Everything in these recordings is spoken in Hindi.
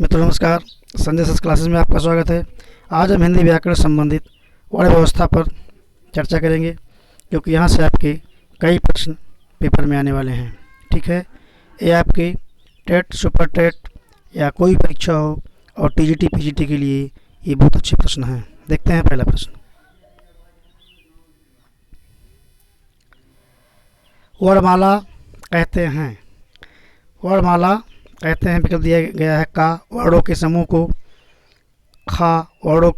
मित्रों नमस्कार। संजय सर क्लासेस में आपका स्वागत है। आज हम हिंदी व्याकरण संबंधित वर्ण व्यवस्था पर चर्चा करेंगे, क्योंकि यहाँ से आपके कई प्रश्न पेपर में आने वाले हैं। ठीक है, ये आपके टेट, सुपर टेट या कोई परीक्षा हो और टीजीटी पीजीटी के लिए ये बहुत अच्छे प्रश्न हैं। देखते हैं पहला प्रश्न। वर्णमाला कहते हैं। वर्णमाला कहते हैं, विकल्प दिया गया है का वर्णों के समूह को, खा वर्णों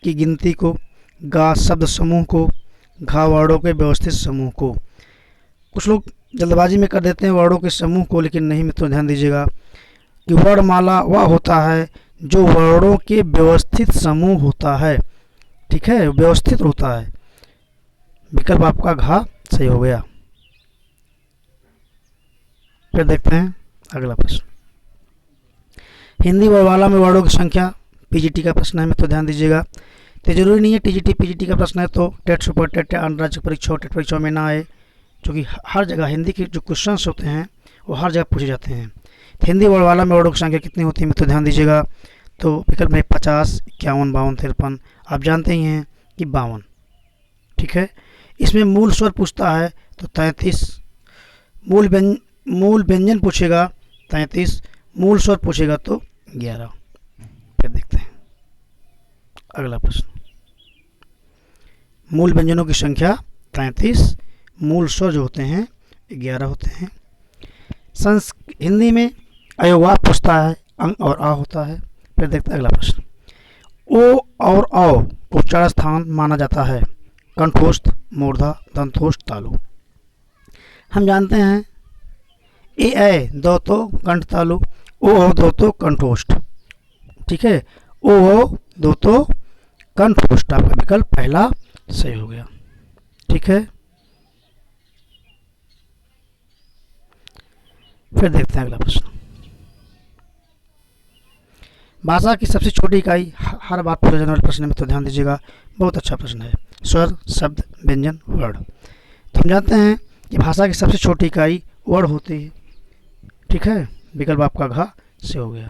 की गिनती को, गा शब्द समूह को, घा वर्णों के व्यवस्थित समूह को। कुछ लोग जल्दबाजी में कर देते हैं वर्णों के समूह को, लेकिन नहीं मित्रों, ध्यान दीजिएगा कि वर्णमाला वह होता है जो वर्णों के व्यवस्थित समूह होता है। ठीक है, व्यवस्थित होता है। विकल्प आपका घा सही हो गया। फिर देखते हैं अगला प्रश्न। हिंदी वर्णमाला में वर्णों की संख्या, पीजीटी का प्रश्न है मित्रों, ध्यान दीजिएगा। तो जरूरी नहीं है टीजीटी पीजीटी का प्रश्न है तो टेट, सुपर टेट या अन्य राज्य परीक्षा, टेट परीक्षाओं में ना आए, क्योंकि हर जगह हिंदी के जो क्वेश्चंस होते हैं वो हर जगह पूछे जाते हैं। तो हिंदी वर्णमाला में वर्णों की संख्या कितनी होती है मित्रों, ध्यान दीजिएगा। तो विकल्प में 50, 51, 52, 53। आप जानते ही हैं कि 52। ठीक है, इसमें मूल स्वर पूछता है तो 33, मूल व्यंजन पूछेगा 33, मूल स्वर पूछेगा तो 11। फिर देखते हैं अगला प्रश्न। मूल व्यंजनों की संख्या 33, मूल स्वर जो होते हैं 11 होते हैं। हिंदी में अयोगवाद पूछता है, अंग और आ होता है। फिर देखते हैं अगला प्रश्न। ओ और औ को उच्चारण स्थान माना जाता है, कंठोष्ठ, मूर्धा, दंतोष्ठ, तालु। हम जानते हैं ए दो तो कंठ तालु, ओ दो तो कंठोष्ठ। ठीक है, ओ दो तो कंठोष्ठ। आपका विकल्प पहला सही हो गया। ठीक है, फिर देखते हैं अगला प्रश्न। भाषा की सबसे छोटी इकाई, हर बार पूछे जाने वाले प्रश्न में तो ध्यान दीजिएगा, बहुत अच्छा प्रश्न है। स्वर, शब्द, व्यंजन, वर्ण। तो हम जानते हैं कि भाषा की सबसे छोटी इकाई वर्ण होती है। ठीक है, विकल्प आपका घा से हो गया।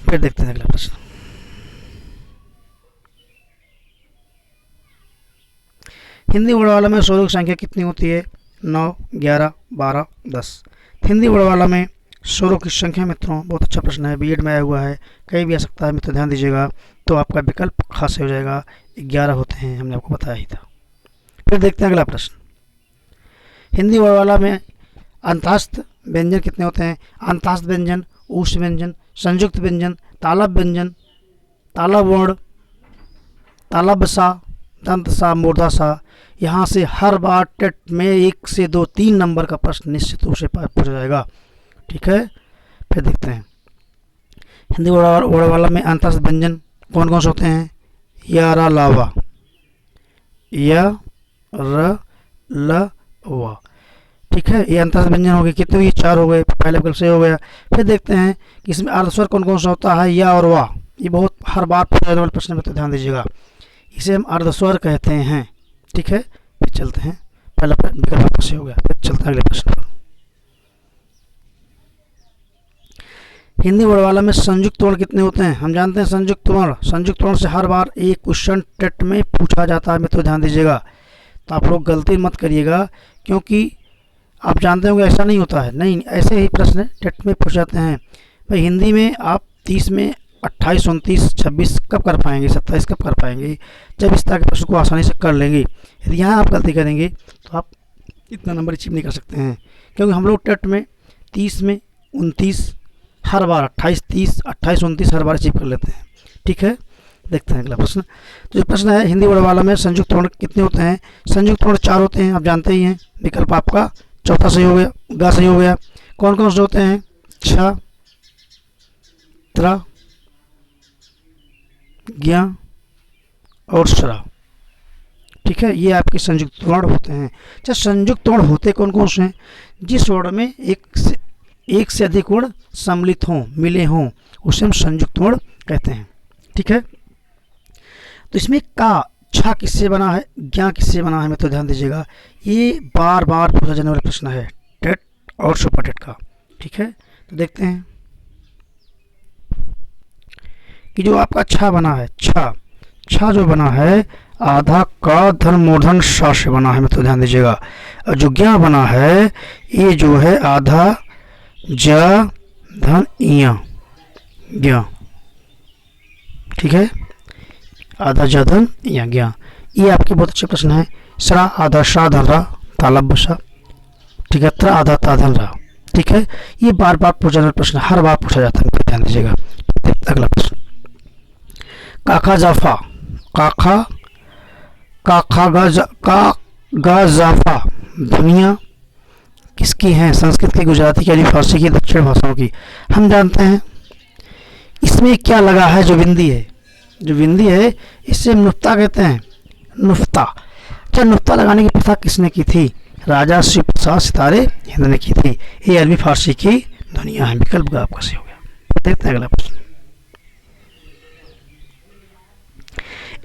फिर देखते हैं अगला प्रश्न। हिंदी वर्णमाला में स्वरों की संख्या कितनी होती है? 9, 11, 12, 10। हिंदी वर्णमाला में स्वरों की संख्या मित्रों, बहुत अच्छा प्रश्न है, बीएड में आया हुआ है, कहीं भी आ सकता है मित्रों, ध्यान दीजिएगा। तो आपका विकल्प खास हो जाएगा, 11 होते हैं, हमने आपको बताया ही था। फिर देखते हैं अगला प्रश्न। हिंदी वर्णमाला में अंतःस्थ व्यंजन कितने होते हैं? अंतःस्थ व्यंजन, ऊष् व्यंजन, संयुक्त व्यंजन, तालब व्यंजन, तालब वर्ण, तालब सा, दंत सा, मूर्धा सा। यहाँ से हर बार टेट में 1 से 2, 3 नंबर का प्रश्न निश्चित रूप से पूछा जाएगा। ठीक है, फिर देखते हैं हिंदी वर्णमाला में अंतःस्थ व्यंजन कौन कौन से होते हैं? या, रा, ला, वा। या, र, ल, वा। ठीक है, ये अंतःस्थ व्यंजन हो गए। कितने हुए? 4 हो गए। पहले विकल्प से हो गया। फिर देखते हैं कि इसमें अर्धस्वर कौन कौन सा होता है? या और वा। ये बहुत हर बार पूछे जाने वाले प्रश्न में तो ध्यान दीजिएगा, इसे हम अर्धस्वर कहते हैं। ठीक है, फिर चलते हैं, पहला विकल्प से हो गया। फिर चलते हैं अगले प्रश्न पर। हिंदी वर्णमाला में संयुक्त वर्ण कितने होते हैं? हम जानते हैं संयुक्त वर्ण से हर बार एक क्वेश्चन टेट में पूछा जाता है मित्रों, ध्यान दीजिएगा। तो आप लोग गलती मत करिएगा, क्योंकि आप जानते होंगे ऐसा नहीं होता है। नहीं, ऐसे ही प्रश्न टेट में पूछ जाते हैं। भाई हिंदी में आप 30 में 28, 29, 26 कब कर पाएंगे? 27 कब कर पाएंगे? जब इस तरह के प्रश्न को आसानी से कर लेंगे। यदि यहाँ आप गलती करेंगे तो आप इतना नंबर अचीव नहीं कर सकते हैं, क्योंकि हम लोग टेट में 30 में 29 हर बार, 28, 30, 28, 29 हर बार अचीव कर लेते हैं। ठीक है, देखते हैं अगला प्रश्न। तो जो प्रश्न है, हिंदी वर्णमाला में संयुक्त वर्ण कितने होते हैं? संयुक्त वर्ण 4 होते हैं, आप जानते ही हैं। विकल्प आपका चौथा सही हो गया, गा सही हो गया। कौन कौन से होते हैं? छ, त्र, ज्ञ और स्रा। ठीक है, ये आपके संयुक्त वर्ण होते हैं। अच्छा, संयुक्त वर्ण होते कौन कौन से हैं? जिस वर्ण में एक से अधिक वर्ण सम्मिलित हों, मिले हों, उसे हम संयुक्त वर्ण कहते हैं। ठीक है, तो इसमें का छा किससे बना है, ज्ञा किससे बना है, मैं तो ध्यान दीजिएगा, ये बार बार पूछा जाने वाला प्रश्न है टेट और सुपर टेट का। ठीक है, तो देखते हैं कि जो आपका छा बना है, छा जो बना है आधा का धन मूर्धन सा से बना है, मैं तो ध्यान दीजिएगा। और जो ज्ञा बना है ये जो है आधा ज धन इया ज्ञा। ठीक है, आधा ज धन इया ज्ञा। ये आपके बहुत अच्छे प्रश्न है। सरा आधा शा धन रा तालब बसा। ठीक है, त्र आधा ता धन रा। ठीक है, ये बार बार पूछा जाने प्रश्न, हर बार पूछा जाता है, ध्यान दीजिएगा। अगला प्रश्न, काखा जाफा, काखा जाफा ध्वनियाँ किसकी हैं, संस्कृत की, गुजराती की, फारसी की, दक्षिण भाषाओं की। हम जानते हैं इसमें क्या लगा है, जो बिंदी है, जो बिंदी है इससे नुफ्ता कहते हैं, नुफ्ता। अच्छा, नुफ्ता लगाने की प्रथा किसने की थी, राजा श्री प्रसाद सितारे हिंद ने की थी। ये अरबी फारसी की ध्वनियाँ हैं। विकल्प का आपका सही हो गया। देखते हैं अगला प्रश्न,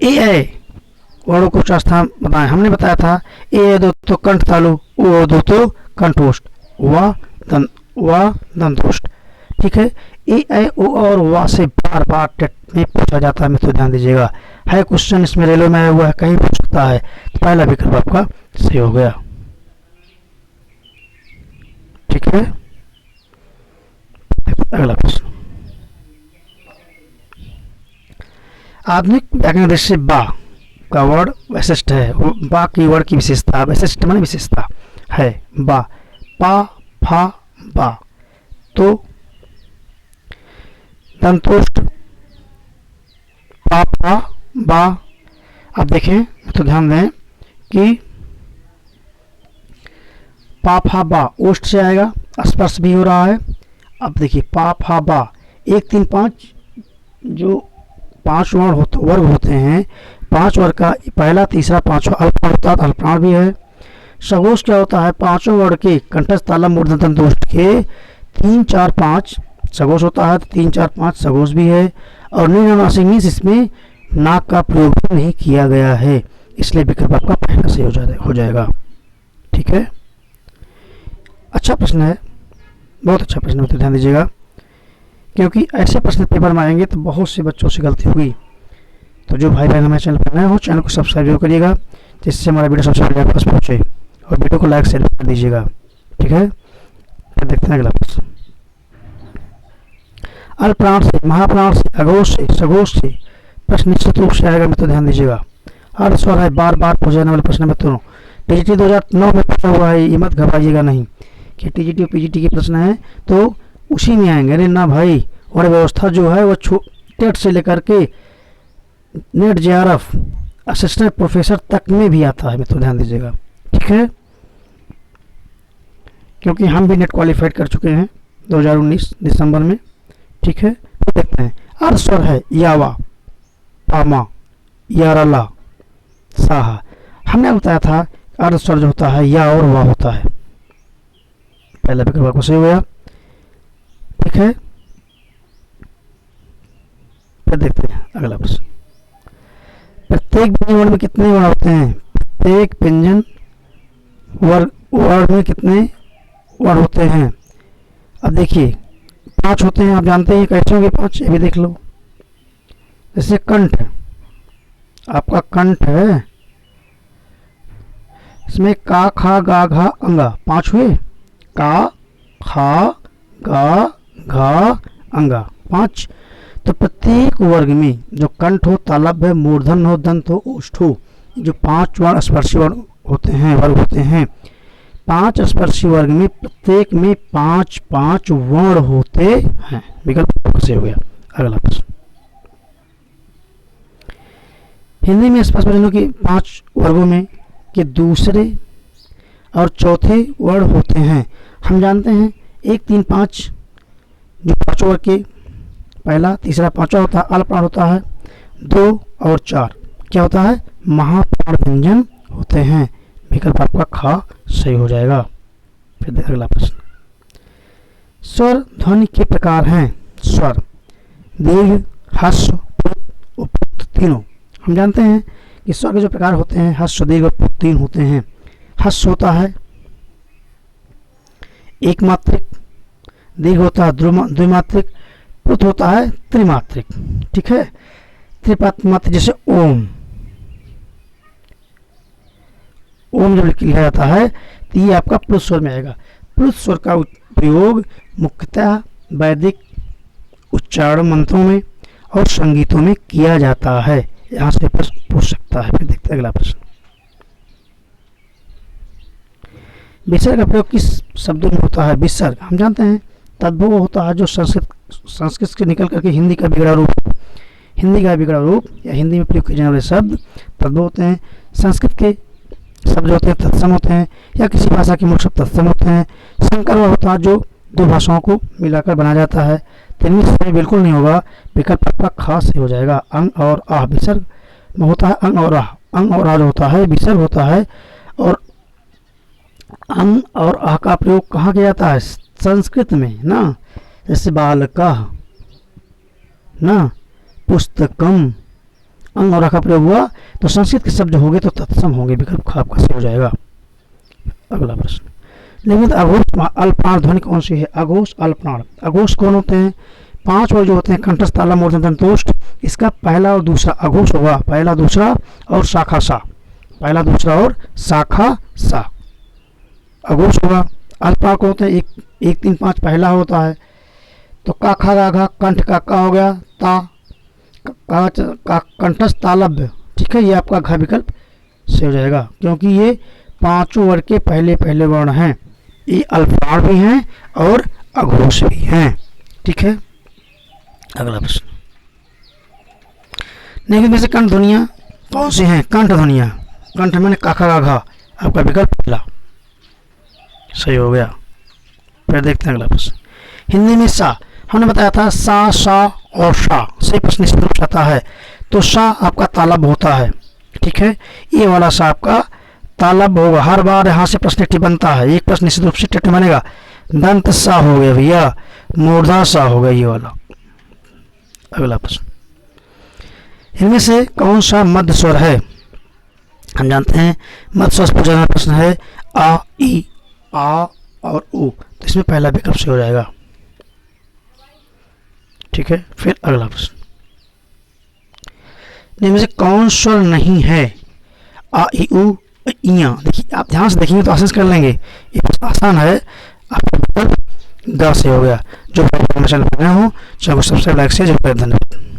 ए वर्णों को स्थान बताएं। हमने बताया था ए दो तो कंठ तालु, ओ दो तो कंठोष्ठ, व दंतोष्ठ। ठीक है, ए ओ और वा से बार बार टेट में पूछा जाता है, मैं तो ध्यान दीजिएगा। है क्वेश्चन इसमें रेलवे में आया हुआ है, कहीं पूछ सकता है। तो पहला विकल्प आपका सही हो गया। ठीक है, अगला प्रश्न, आधुनिक व्याकरण दृष्टि से बा का वर्ड वैशिष्ट है। बा की वर्ड की विशेषता, वैशिष्ट माने विशेषता है। बा, पा फा बा, तो दंतोष्ठ पा फा बा। अब देखें तो ध्यान दें कि पा फा बा ओष्ठ से आएगा, स्पर्श भी हो रहा है। अब देखिए पा फा बा 1 3 5 जो 5 वर्ग होते हैं, 5 वर्ग का पहला तीसरा पांचवा अल्पप्राण होता है, अल्पप्राण भी है। सघोष क्या होता है, 5 वर्ग के कंठस्थ तालम मूर्धन दंतोष्ठ के 3 4 5 सघोष होता है, तो 3 4 5 सघोष भी है। और निर्नासिक मीन्स इसमें नाक का प्रयोग भी नहीं किया गया है, इसलिए विकल्प आपका पहला से हो जाएगा। ठीक है, अच्छा प्रश्न है, बहुत अच्छा प्रश्न है, तो ध्यान दीजिएगा, क्योंकि ऐसे प्रश्न पेपर में आएंगे तो बहुत से बच्चों से गलती होगी। तो जो भाई बहन हमारे चैनल पर नए हो, चैनल को सब्सक्राइब जरूर करिएगा, जिससे हमारा वीडियो सबसे पहले आपके पास पहुँचे, और वीडियो को लाइक शेयर कर दीजिएगा। ठीक है, फिर देखते हैं अगला प्रश्न, अल्पप्राण से, महाप्राण से, अघोष से, सघोष से प्रश्न निश्चित रूप से आएगा, मैं तो ध्यान दीजिएगा। अर्ध स्वर है, बार बार पूछे जाने वाले प्रश्न में तो टीजीटी 2009 में पूछा हुआ है, ये मत घबराइएगा नहीं कि टीजीटी और पीजीटी के प्रश्न है तो उसी में आएंगे। अरे ना भाई, और व्यवस्था जो है वो टेट से लेकर के नेट जेआरएफ असिस्टेंट प्रोफेसर तक में भी आता है, मैं तो ध्यान दीजिएगा। ठीक है, क्योंकि हम भी नेट क्वालिफाइड कर चुके हैं 2019 दिसंबर में। ठीक है, तो देखते हैं, अर्ध स्वर है यावा, पामा, यारला, साहा। हमने बताया था अर्ध स्वर जो होता है या और वा होता है, पहला विकल्प आपको सही हो गया। ठीक है, फिर देखते हैं अगला प्रश्न, प्रत्येक व्यंजन वर्ण में कितने वर्ण होते हैं, प्रत्येक व्यंजन वर्ण में कितने वर्ण होते हैं। अब देखिए 5 होते हैं, आप जानते हैं कैसे होंगे 5, ये भी देख लो। जैसे कंठ, आपका कंठ है, इसमें का खा गा घा अंगा 5 हुए, का खा गा घा अंगा 5। तो प्रत्येक वर्ग में जो कंठ हो, तालब है, मूर्धन हो, दंत हो, ओष्ठ हो, जो 5 वर्ण स्पर्शी वर्ण होते हैं, वर्ग होते हैं, 5 स्पर्शी वर्ग में प्रत्येक में 5 5 वर्ण होते हैं। विकल्प से हो गया। अगला प्रश्न, हिंदी में स्पर्श व्यंजनों के 5 वर्गों में के दूसरे और चौथे वर्ण होते हैं। हम जानते हैं 1 3 5 जो 5 वर्ग के पहला तीसरा पांचवा होता है, अल्पप्राण होता है। 2 और 4 क्या होता है, महाप्राण व्यंजन होते हैं। विकल्प आपका खा सही हो जाएगा। फिर अगला प्रश्न, स्वर ध्वनि के प्रकार हैं। स्वर दीर्घ, ह्रस्व, उपयुक्त तीनों। हम जानते हैं कि स्वर के जो प्रकार होते हैं, ह्रस्व, दीर्घ और पुट 3 होते हैं। ह्रस्व होता है एक मात्रिक, दीर्घ होता है द्विमात्रिक, पुट होता है त्रिमात्रिक। ठीक है, त्रिमात्रिक जैसे ओम, ओम जब लिखा जाता है तो ये आपका प्लुत स्वर में आएगा। प्लुत स्वर का प्रयोग मुख्यतः वैदिक उच्चारण मंत्रों में और संगीतों में किया जाता है। यहाँ से प्रश्न पूछ सकता है। फिर देखते हैं अगला प्रश्न। विसर्ग का प्रयोग किस शब्दों में होता है? विसर्ग हम जानते हैं तद्भव होता है जो संस्कृत से निकल करके हिंदी का बिगड़ा रूप या हिंदी में प्रयोग किए जाने वाले शब्द तद्भव होते हैं। संस्कृत के शब्द होते हैं तत्सम होते हैं, या किसी भाषा के मूल शब्द तत्सम होते हैं। संकर होता है जो दो भाषाओं को मिलाकर बनाया जाता है। तिनवित समय बिल्कुल नहीं होगा, विकल्प आपका खास ही हो जाएगा। अंग और आह विसर्ग में होता है। अंग और आह जो होता है विसर्ग होता है। और अंग और आह का प्रयोग कहाँ किया जाता है? संस्कृत में ना, जैसे बालकः ना, पुस्तकम, अंग और आह का प्रयोग हुआ तो संस्कृत के शब्द होंगे तो तत्सम होंगे, विकल्प खाप का हो जाएगा। अगला प्रश्न, लेकिन अघोष अल्पप्राण ध्वनि कौन सी है? अघोष अल्पप्राण। अघोष कौन होते हैं? 5 वर्ड जो होते हैं, कंठस्थ, तालम, मूर्धन्य, दंतोष्ठ। इसका पहला और दूसरा अघोष होगा, पहला दूसरा और शाखा सा, पहला दूसरा और शाखा सा अघोष होगा। अल्पप्राण को होते हैं 1 3 5 पहला होता है, तो का खा गा घा, कंठ का का हो गया, ता का कंठस्थ तालव्य। ठीक है, ये आपका घ विकल्प से हो जाएगा, क्योंकि ये 5 वर्ग के पहले पहले वर्ण हैं। ये अल्पप्राण भी हैं और अघोष भी हैं। ठीक है, अगला प्रश्न, निम्न में से कंठ ध्वनियाँ कौन सी हैं? कंठ ध्वनियाँ, कंठ मैंने का खा गा घा, आपका विकल्प पहला सही हो गया। फिर देखते हैं अगला प्रश्न, हिंदी में सा, हमने बताया था सा, सा और शा, सही प्रश्न निश्चित रूप से आता है। तो सा आपका तालब होता है। ठीक है, ये वाला सा आपका तालब होगा। हर बार यहाँ से प्रश्न टिप्पणी बनता है, एक प्रश्न निश्चित रूप से टिप्पणी बनेगा। दंत सा हो गया भैया, मूर्धा सा हो गया ये वाला। अगला प्रश्न, इनमें से कौन सा मध्य स्वर है? हम जानते हैं मध्य स्वर पूछा जाना प्रश्न है आ, ई, आ और उ, तो इसमें पहला विकल्प से हो जाएगा। ठीक है, फिर अगला प्रश्न, इनमें से कौन स्वर नहीं है? आ, ई, उ, इया। देखिए आप ध्यान से देखेंगे तो आसान कर लेंगे, ये आसान है। आपका विकल्प ग से हो गया। जो इन्फॉर्मेशन हो, चैनल को सब्सक्राइब, लाइक, शेयर जरूर करें। धन्यवाद।